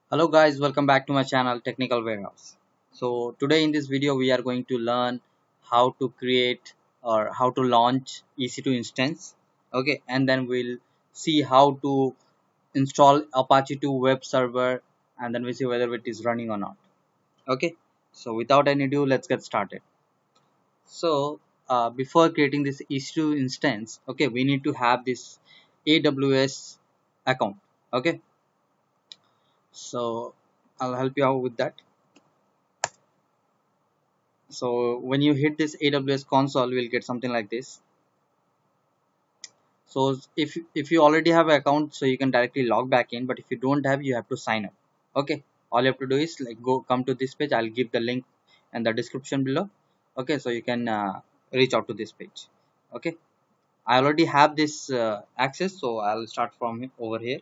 Hello guys, welcome back to my channel Technical Warehouse. So today in this video we are going to learn how to create or how to launch EC2 instance. Okay, and then we'll see how to install Apache 2 web server, and then we see whether it is running or not. Okay, so without any ado, let's get started. So before creating this EC2 instance, okay, we need to have this AWS account. Okay, so I'll help you out with that. So when you hit this AWS console, we'll get something like this. So if you already have an account, so you can directly log back in, but if you don't have, you have to sign up. Okay, all you have to do is like come to this page. I'll give the link and the description below. Okay, so you can reach out to this page. Okay, I already have this access, so I'll start from over here.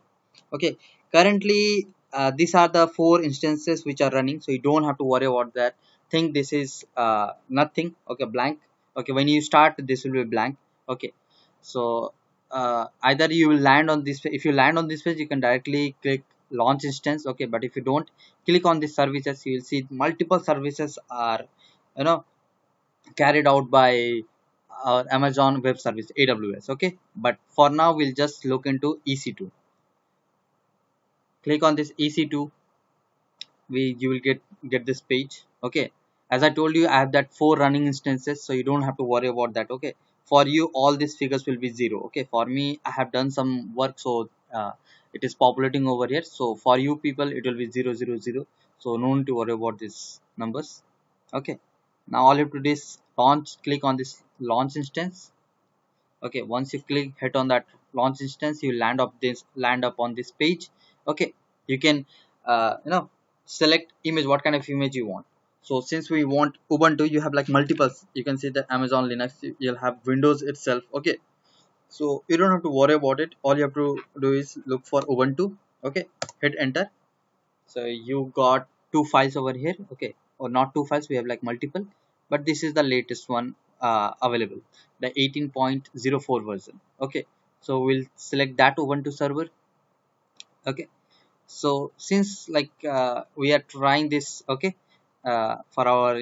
Okay, currently these are the four instances which are running, so you don't have to worry about that. Think this is nothing. Okay, blank. Okay, when you start, this will be blank. Okay, so either you will land on this. If you land on this page, you can directly click launch instance. Okay, but if you don't click on these services, you will see multiple services are, you know, carried out by our Amazon Web Service, AWS. Okay, but for now we'll just look into EC2. Click on this EC2. You will get this page. Okay, as I told you, I have that four running instances, so you don't have to worry about that. Okay, for you all these figures will be zero. Okay, for me I have done some work, so it is populating over here. So for you people it will be 000, so no need to worry about these numbers. Okay, now all you have to do is launch. Click on this launch instance. Okay, once you click hit on that launch instance, you land up on this page. Okay, you can select image, what kind of image you want. So since we want Ubuntu, you have like multiples. You can see the Amazon Linux, you'll have Windows itself. Okay, so you don't have to worry about it. All you have to do is look for Ubuntu. Okay, hit enter. So you got two files over here. Okay, or not two files, we have like multiple, but this is the latest one available, the 18.04 version. Okay, so we'll select that Ubuntu server. Okay, so since like we are trying this. Okay, for our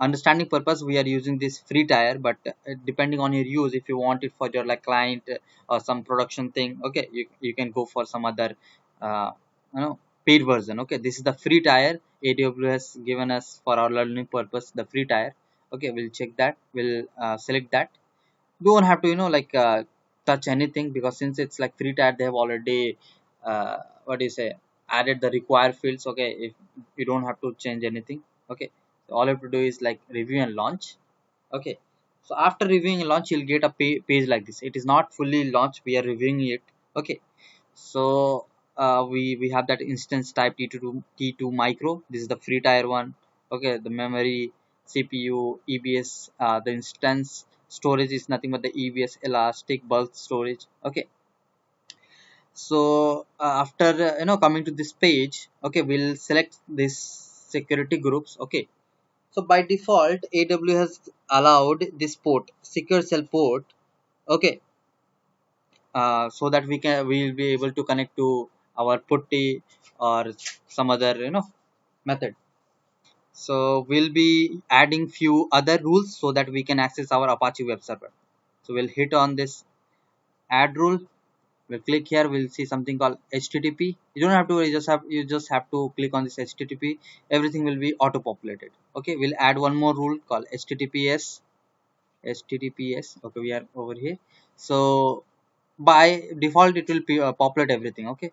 understanding purpose, we are using this free tier, but depending on your use, if you want it for your like client or some production thing, okay, you can go for some other uh, you know paid version. Okay, this is the free tier AWS given us for our learning purpose, the free tier. Okay, we'll check that. We'll select that. Don't have to touch anything, because since it's like free tier, they have already what do you say, added the required fields. Okay, if you don't have to change anything. Okay, so all you have to do is like review and launch. Okay, so after reviewing and launch, you'll get a page like this. It is not fully launched, we are reviewing it. Okay, so we have that instance type T2 micro. This is the free tier one. Okay, the memory, CPU, EBS, the instance storage is nothing but the EBS elastic bulk storage. Okay, so after coming to this page, okay, we'll select this security groups. Okay, so by default AWS has allowed this port, secure cell port. Okay, so that we'll be able to connect to our putty or some other method. So we'll be adding few other rules so that we can access our Apache web server. So we'll hit on this add rule. We'll click here. We'll see something called HTTP. You don't have to, you just have to click on this HTTP. Everything will be auto populated. Okay, we'll add one more rule called HTTPS. Okay, we are over here. So by default it will populate everything. Okay,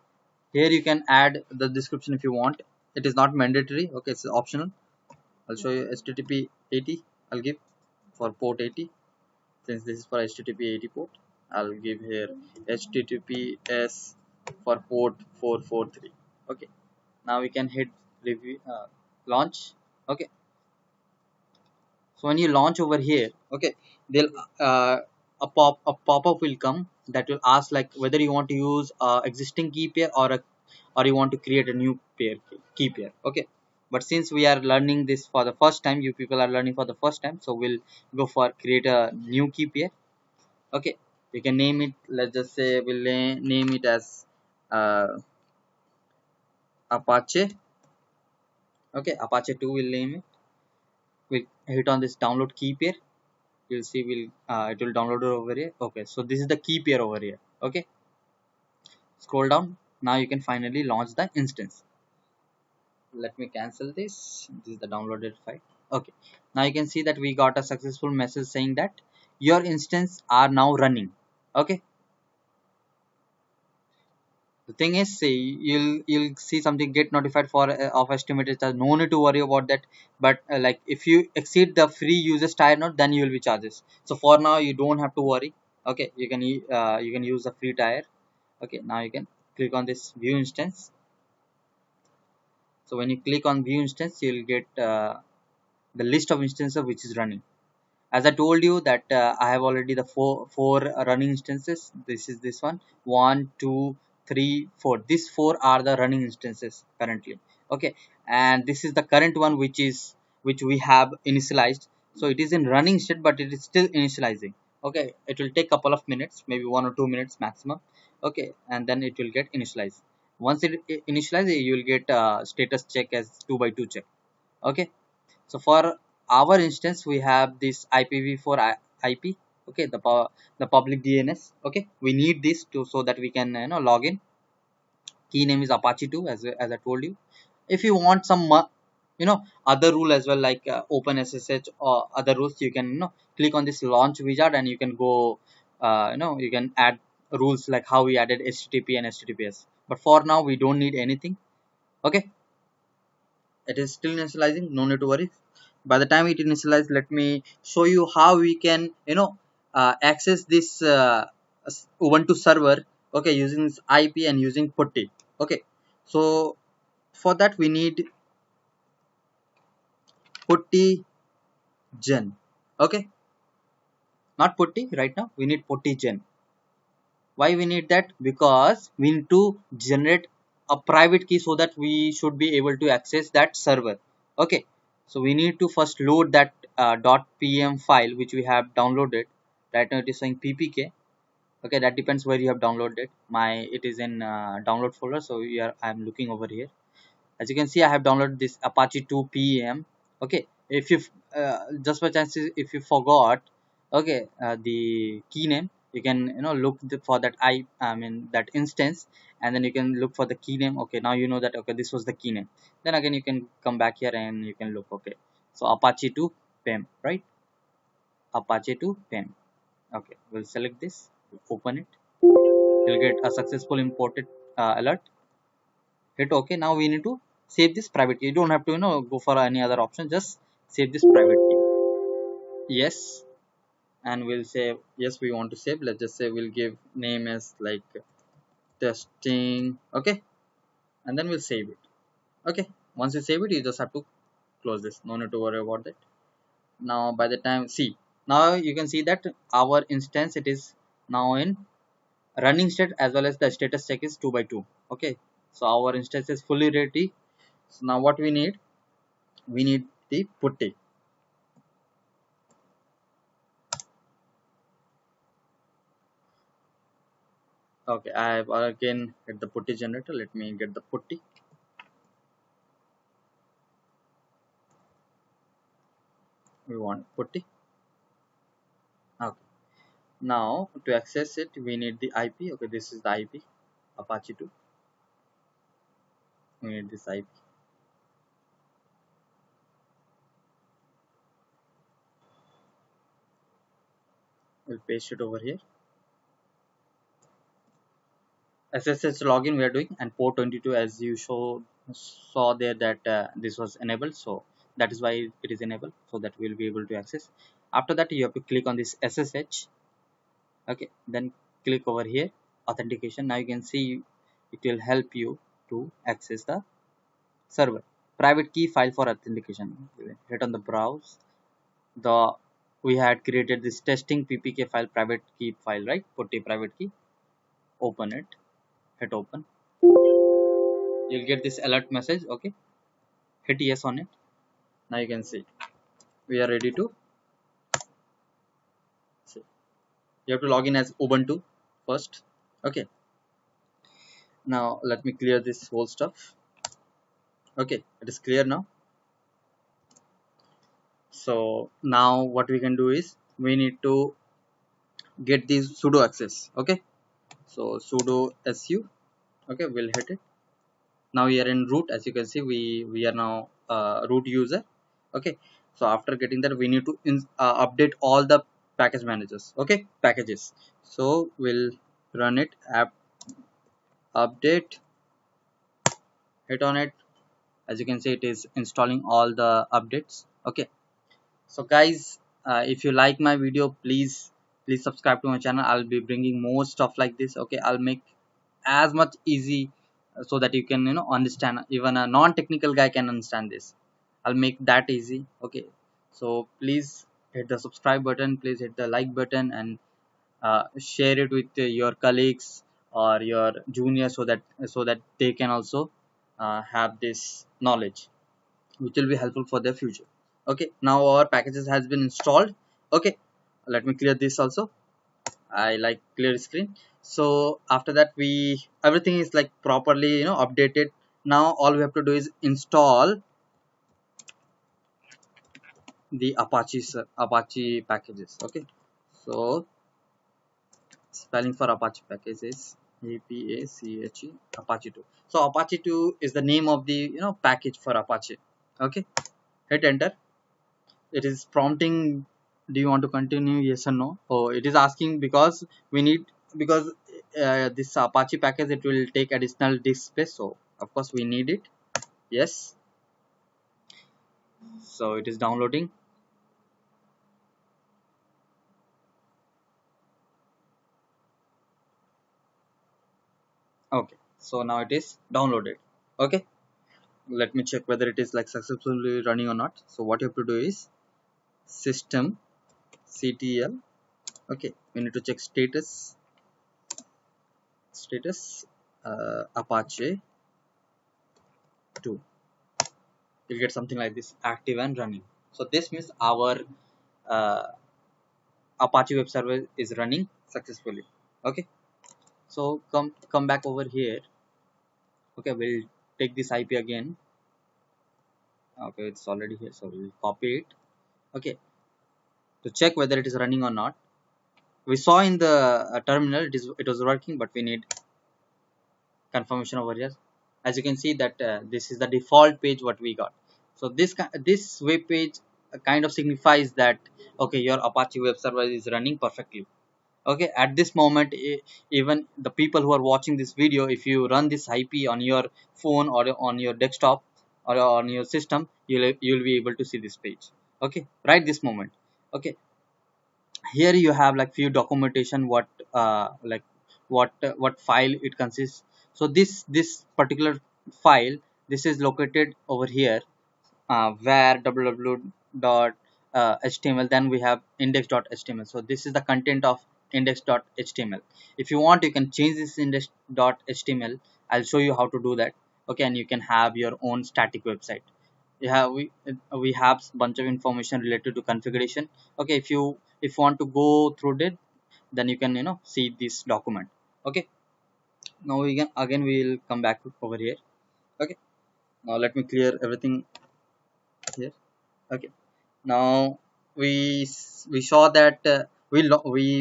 here you can add the description if you want. It is not mandatory. Okay, it's optional. I'll show you HTTP 80. I'll give for port 80. Since this is for HTTP 80 port, I'll give here HTTPS for port 443. Okay, now we can hit review, launch. Okay, so when you launch over here, okay, they'll a pop-up will come that will ask like whether you want to use existing key pair or you want to create a new key pair. Okay, but since we are learning this for the first time, you people are learning for the first time, so we'll go for create a new key pair. Okay, you can name it, let's just say we'll name it as uh, Apache. Okay, Apache 2 will name it. We hit on this download key pair. You'll see it will download it over here. Okay, so this is the key pair over here. Okay, scroll down. Now you can finally launch the instance. Let me cancel this. This is the downloaded file. Okay, now you can see that we got a successful message saying that your instance are now running. Okay, the thing is, see, you'll see something get notified for of estimated charge. No need to worry about that. But like if you exceed the free users tier node, then you will be charges. So for now you don't have to worry. Okay, you can use the free tier. Okay, now you can click on this view instance. So when you click on view instance, you'll get the list of instances which is running. As I told you that I have already the four running instances. This is this one, two, three, four. These four are the running instances currently. Okay, and this is the current one which we have initialized. So it is in running state, but it is still initializing. Okay, it will take couple of minutes, maybe 1 or 2 minutes maximum. Okay, and then it will get initialized. Once it initializes, you will get status check as 2 by 2 check. Okay, so for our instance, we have this IPv4 IP. Okay, the public DNS. Okay, we need this to so that we can log in. Key name is Apache 2, as I told you. If you want some other rule as well, like OpenSSH or other rules, you can click on this launch wizard and you can go you can add rules like how we added HTTP and HTTPS. But for now we don't need anything. Okay, it is still initializing, no need to worry. By the time it initializes, let me show you how we can access this Ubuntu server. Okay, using this IP and using putty. Okay, so for that we need putty gen. Okay, not putty right now, we need putty gen. Why we need that? Because we need to generate a private key so that we should be able to access that server. Okay, so we need to first load that .pm file which we have downloaded. Right now it is saying ppk. Okay, that depends where you have downloaded. It is in download folder, so I'm looking over here. As you can see, I have downloaded this Apache 2 pem. Okay, if you just by chance if you forgot, okay, the key name, you can look for that I mean that instance, and then you can look for the key name. Okay, now you know that. Okay, this was the key name. Then again you can come back here and you can look. Okay, so Apache 2 pem, right? Apache 2 pem. Okay, we'll select this, open it. You'll get a successful imported alert. Hit OK. Now we need to save this private key. You don't have to go for any other option, just save this private key. Yes, and we'll say yes, we want to save. Let's just say we'll give name as like testing. Okay, and then we'll save it. Okay, once you save it, you just have to close this. No need to worry about that. Now by the time, see, now you can see that our instance, it is now in running state, as well as the status check is 2 by 2. Okay, so our instance is fully ready. So now what we need the putty. Okay, I have again hit the putty generator. Let me get the putty. We want putty. Okay, now to access it, we need the IP. Okay, this is the IP, Apache 2. We need this IP. We'll paste it over here. SSH login we are doing, and port 22, as you saw there that this was enabled, so that is why it is enabled, so that we'll be able to access. After that, you have to click on this SSH. Okay, then click over here, authentication. Now you can see it will help you to access the server. Private key file for authentication. Hit on the browse. We had created this testing ppk file, private key file, right? Put the private key, open it, hit open. You'll get this alert message. Okay, hit yes on it. Now you can see we are ready to see. You have to log in as Ubuntu first. Okay, now let me clear this whole stuff. Okay, it is clear now. So now what we can do is we need to get this sudo access. Okay, so sudo su. Okay, we'll hit it. Now we are in root. As you can see, we are now root user. Okay, so after getting that, we need to update all the package managers. Okay, packages. So we'll run it, app update, hit on it. As you can see, it is installing all the updates. Okay, so guys, if you like my video, please subscribe to my channel. I'll be bringing more stuff like this. Okay, I'll make as much easy so that you can understand. Even a non-technical guy can understand this. I'll make that easy. Okay, so please hit the subscribe button, please hit the like button, and share it with your colleagues or your juniors, so that they can also have this knowledge, which will be helpful for their future. Okay, now our packages has been installed. Okay, let me clear this also. I like clear screen. So after that, we everything is like properly updated. Now all we have to do is install the Apache packages. Okay, so spelling for Apache package is APACHE Apache 2. So Apache 2 is the name of the package for Apache. Okay, hit enter. It is prompting, do you want to continue, yes or no. Oh, it is asking because we need, because this Apache package, it will take additional disk space, so of course we need it. Yes, so it is downloading. Okay, so now it is downloaded. Okay, let me check whether it is like successfully running or not. So what you have to do is system ctl. Okay, we need to check status Apache 2. You'll get something like this, active and running. So this means our uh, Apache web server is running successfully. Okay, so come back over here. Okay, we'll take this IP again. Okay, it's already here, so we'll copy it. Okay, to check whether it is running or not. We saw in the terminal it was working, but we need confirmation over here. As you can see that this is the default page what we got. So this web page kind of signifies that okay, your Apache web server is running perfectly. Okay, at this moment, even the people who are watching this video, if you run this IP on your phone or on your desktop or on your system, you'll be able to see this page. Okay, right this moment. Okay, here you have like few documentation, what file it consists. So this particular file, this is located over here, where www.html, then we have index.html. So this is the content of index.html. If you want, you can change this index.html. I'll show you how to do that. Okay, and you can have your own static website. We have bunch of information related to configuration. Okay, if you want to go through it, then you can see this document. Okay, now we will come back over here. Okay, now let me clear everything here. Okay, now we saw that we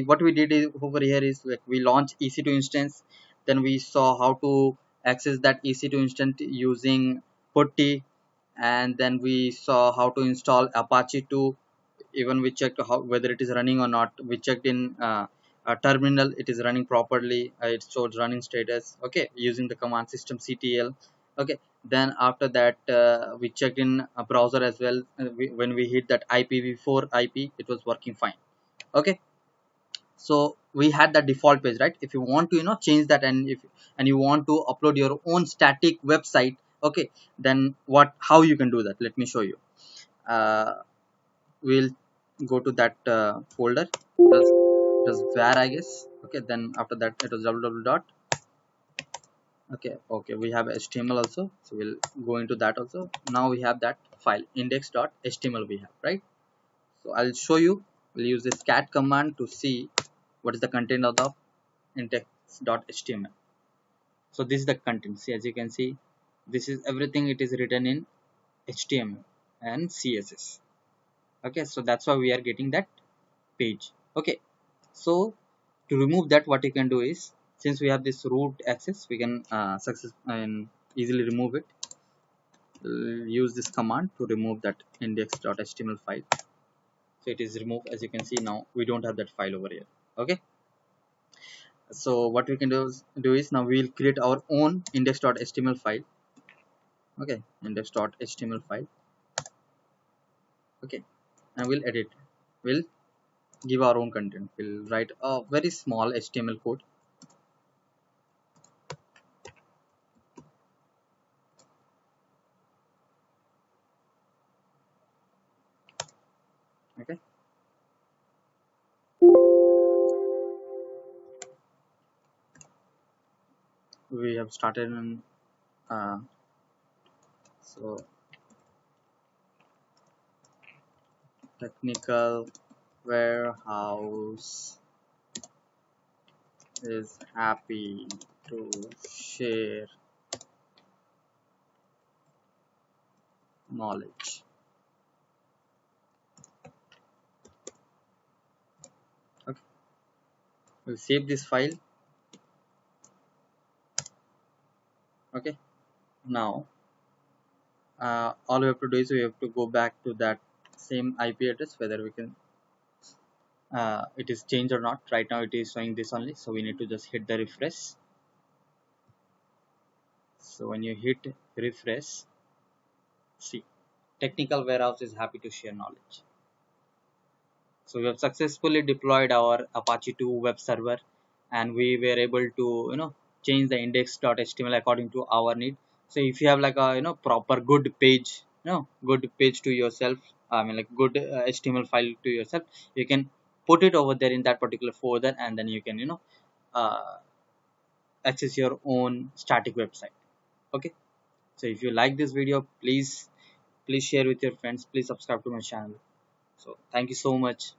what we did is, over here is like we launched EC2 instance. Then we saw how to access that EC2 instance using putty, and then we saw how to install Apache 2. Even we checked whether it is running or not. We checked in a terminal, it is running properly. It shows running status. Okay, using the command system ctl. Okay, then after that we checked in a browser as well. When we hit that IPv4 IP, it was working fine. Okay, so we had the default page, right? If you want to change that, and you want to upload your own static website, okay, then how you can do that, let me show you. uh, we'll go to that folder. It was where, I guess. Okay, then after that it was www dot. Okay, we have HTML also, so we'll go into that also. Now we have that file index.html we have, right? So I'll show you. We'll use this cat command to see what is the content of the index.html. So this is the content. See, as you can see, This is everything, it is written in HTML and CSS. Okay, so that's why we are getting that page. Okay, so to remove that, what you can do is, since we have this root access, we can success and easily remove it. Use this command to remove that index.html file. So it is removed. As you can see, now we don't have that file over here. Okay, so what we can do is now we will create our own index.html file. Okay, index.html file. Okay, and we'll edit, we'll give our own content, we'll write a very small HTML code. Okay, we have started in uh, so technical warehouse is happy to share knowledge. Okay, we'll save this file. Okay, now all we have to do is we have to go back to that same IP address, whether we can it is changed or not. Right now it is showing this only, so we need to just hit the refresh. So when you hit refresh, see, technical warehouse is happy to share knowledge. So we have successfully deployed our Apache 2 web server, and we were able to change the index.html according to our need. So if you have like a proper good page, good page to yourself, I mean like good HTML file to yourself, you can put it over there in that particular folder, and then you can uh, access your own static website. Okay, so if you like this video, please share with your friends, please subscribe to my channel. So thank you so much.